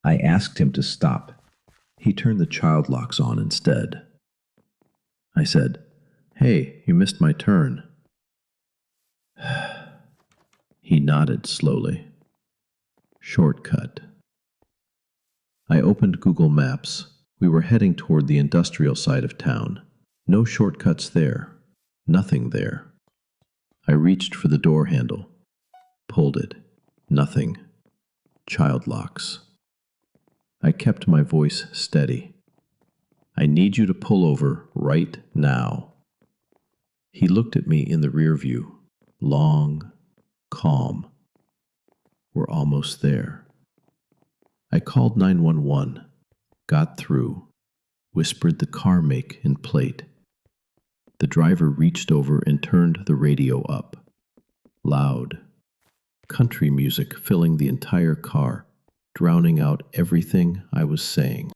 I asked him to stop. He turned the child locks on instead. I said, "Hey, you missed my turn." He nodded slowly. Shortcut. I opened Google Maps. We were heading toward the industrial side of town. No shortcuts there. Nothing there. I reached for the door handle. Pulled it. Nothing. Child locks. I kept my voice steady. "I need you to pull over right now." He looked at me in the rear view. Long, calm. We're almost there. I called 911, got through, whispered the car make and plate. The driver reached over and turned the radio up. Loud. Country music filling the entire car, drowning out everything I was saying.